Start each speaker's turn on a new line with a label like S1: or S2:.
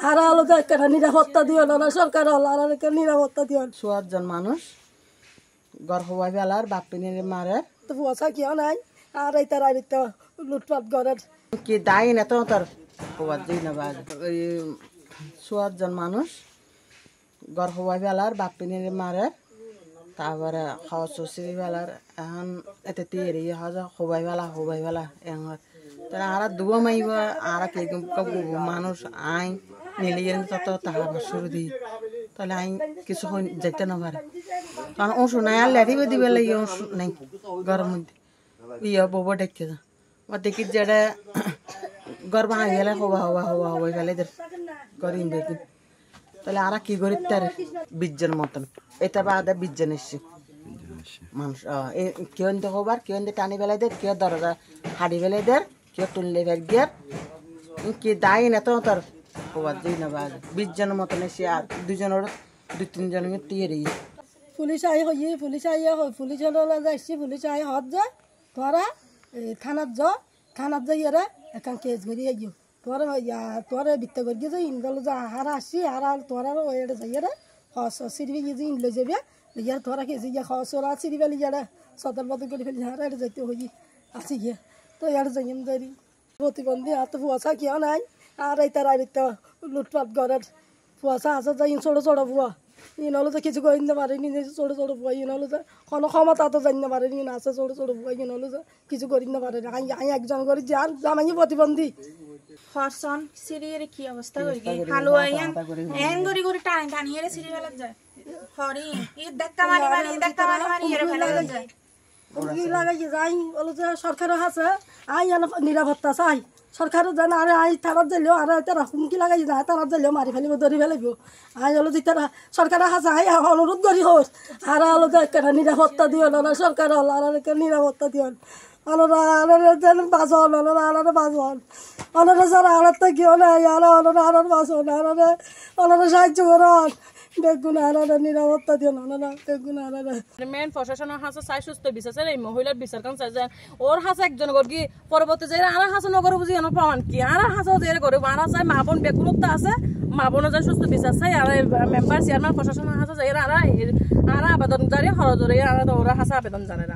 S1: আর আলো তো একটা নিরাপত্তা দিও না সরকার হলো আর একটা নিরাপত্তা দিও
S2: ৭ জন মানুষ গর্ভবাই ফেলার বাপিনে মারে
S1: তো পয়সা কেউ নাই আর এই তার তো লুটপাট করার
S2: কি দায়ী না তো তার হওয়ার দিই না বাজ ৭ জন মানুষ গর্ভবাই ফেলার বাপিনে মারে তারপরে খাওয়া চুষি ফেলার এখন এতে তৈরি হাজা হবাই ফেলা এখন তারা আর দুয়া মাইব আর কে মানুষ আইন নিলে তত তাহার শুরু দিই তাহলে আইন কিছু যেতে না পারে কারণ ওষুধ নাই আর লেটিবে দিবে লাগে ওষুধ নাই গরম মধ্যে ইয়ে বউ ডেকে যা বা দেখি যেটা গর্ব আই গেলে হবাই ফেলে এদের গরিম দেখি তাহলে আর কি করি তার 20 জন মতন এটা বাদে 20 জন এসছে মানুষ কেউ হবার কেউ টানি বেলাই দেয় কেউ দরজা হাড়ি বেলাই দেয় কেউ তুললে ব্যাগ দিয়ে কি দায়ী না তো তার হবার দিই না বাজ 20 জনের মতন এসে আর 2-3 জন তৈরি
S1: পুলিশ আই হই পুলিশ যাইছি পুলিশ আই হত যায় তোরা থানাত যাই এরা এখন কেস করি আইও তোরা বিত্ত করি যে ইনদল যা হারা আসি হারা তোরা ওইটা যাই এরা সিরিবি গিয়ে ইন লই যাবে ইয়ার তোরা কেসি গিয়ে সরা সিরিবে লিয়ারা সদর বদল করে ফেলি হারা এটা যাইতে হই আসি গিয়ে তো ইয়ার যাইম ধরি প্রতিবন্ধী আর তো পয়সা কেউ নাই আর এই তার তো লুটপাট করার পয়সা আছে যাই ছোটো বুয়া ইনহলে তো কিছু করে নিতে পারেনি ছোটো বুয়া ইনহলে তো কোনো ক্ষমতা তো জানতে পারেনি আছে ছোটো বুয়া ইনহলে তো কিছু করে নিতে পারেনি আমি একজন করি যে আর জামাই প্রতিবন্ধী
S3: হরসন সিরিয়ের কি অবস্থা করি হালুয়া এন গরি টানি এর সিরি ফেলা যায় হরি ই দেখা মারি এর ফেলা যায়
S1: কি লাগাই যাই বলো যে সরকারও আছে আই নিরাপত্তা চাই সরকারও জানে আরে আই তারাত যাইলেও আর তারা হুমকি লাগাই যায় তারাত যাইলেও মারি ফেলিব ধরি ফেলিব আই হলো যে তারা সরকার আছে আই অনুরোধ করি হোস আর হলো যে একটা নিরাপত্তা দিও না সরকার হল আর একটা নিরাপত্তা দিও যেন বাজন বাজন অনারা যারা আড়াতে কেউ নাই আর অনারা বাজন অনারা সাহায্য করান বেগুন আনারা নিরাপত্তা দিও না বেগুন আনারা
S4: মেন প্রশাসনের হাসা চাই সুস্থ বিচার এই মহিলার বিচার কারণ চাই যায় ওর হাসা একজন কি পরবর্তী যে আর হাসা নগর বুঝি এনে প্রমাণ কি আর হাসা যে করে আর চাই মা বোন বেগুনত্ব আছে মা বোনও যায় সুস্থ বিচার চাই আর মেম্বার চেয়ারম্যান প্রশাসনের হাসা যাই আর আবেদন জারি হরজরে আর ওরা হাসা আবেদন জানে